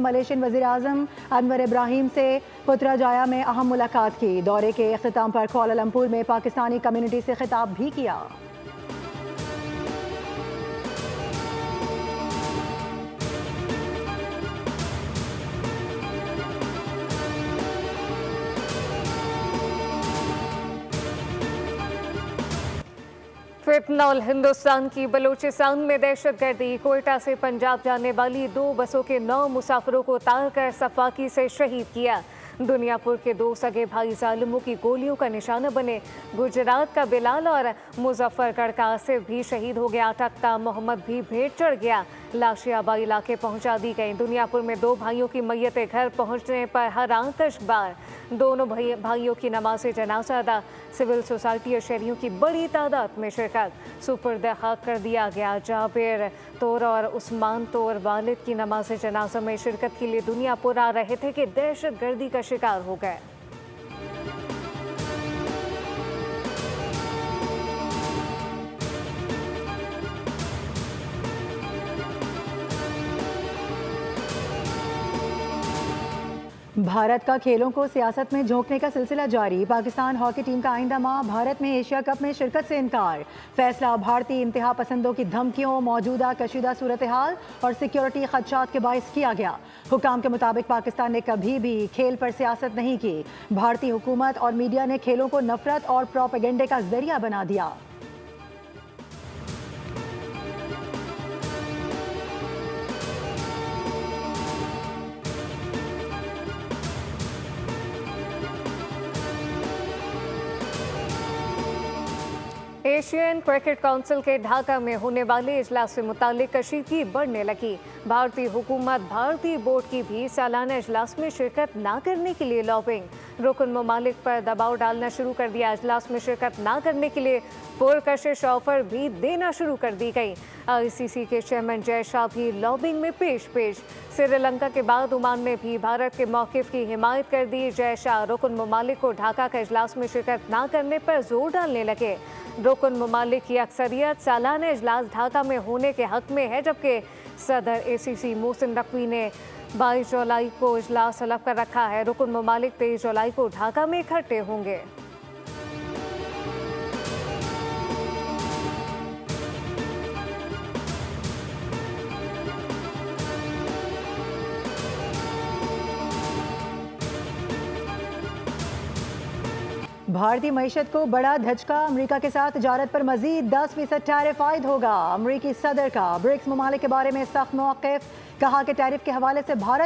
Malaysian वज़ीर आज़म अनवर इब्राहिम से पुत्रजाया में अहम मुलाकात की। दौरे के इख्तिताम पर कुआलालंपुर में पाकिस्तानी कम्युनिटी से खिताब भी किया। फितनौल हिंदुस्तान की बलूचिस्तान में दहशतगर्दी। कोयटा से पंजाब जाने वाली 2 बसों के 9 मुसाफिरों को उतार कर सफाकी से शहीद किया। दुनियापुर के 2 सगे भाई जालिमों की गोलियों का निशाना बने। गुजरात का बिलाल और मुजफ्फरगढ़ का आसिफ भी शहीद हो गया। अटकता मोहम्मद भी भेंट चढ़ गया। लाशें आबा इलाके पहुंचा दी गई। दुनियापुर में 2 भाइयों की मैयतें घर पहुंचने पर हर आतशबार। दोनों भाइयों की नमाज जनाजा अदा। सिविल सोसाइटी और शहरियों की बड़ी तादाद में शिरकत। सुपुर्द खाक कर दिया गया। जाबिर तोर और उस्मान तोर वालिद की नमाज जनाजा में शिरकत के लिए दुनियापुर आ रहे थे कि दहशतगर्दी का शिकार हो गए। भारत का खेलों को सियासत में झोंकने का सिलसिला जारी। पाकिस्तान हॉकी टीम का आइंदा माह भारत में एशिया कप में शिरकत से इनकार। फैसला भारतीय इंतहा पसंदों की धमकियों, मौजूदा कशीदा सूरत हाल और सिक्योरिटी खदशात के बायस किया गया। हुकाम के मुताबिक पाकिस्तान ने कभी भी खेल पर सियासत नहीं की। भारतीय हुकूमत और मीडिया ने खेलों को नफरत और प्रोपेगेंडे का जरिया बना दिया। एशियन क्रिकेट काउंसिल के ढाका में होने वाले इजलास से मुतालिक कशीदगी बढ़ने लगी। भारतीय हुकूमत भारतीय बोर्ड की भी सालाना इजलास में शिरकत न करने के लिए लॉबिंग। रुकन ममालिक पर दबाव डालना शुरू कर दिया। इजलास में शिरकत न करने के लिए पुरकशिश ऑफर भी देना शुरू कर दी गई। ICC के चेयरमैन जय शाह भी लॉबिंग में पेश। श्रीलंका के बाद ओमान ने भी भारत के मौक़िफ़ की हिमायत कर दी। जय शाह रुकन ममालिक को ढाका का इजलास में शिरकत न करने पर जोर डालने लगे। रुकन ममालिक की अक्सरियत सालाना इजलास ढाका में होने के हक में है, जबकि सदर ACC मोहसिन नकवी ने 22 जुलाई को इजलास तलब कर रखा है। रुकन ममालिक 23 जुलाई को ढाका में इकट्ठे होंगे। भारतीय मईशत को बड़ा धचका। अमेरिका के साथ तिजारत पर मजीद 10% टैरिफ आयद होगा। अमेरिकी सदर का ब्रिक्स ममालिक के बारे में सख्त मौक़िफ़। कहा कि टैरिफ के हवाले से भारत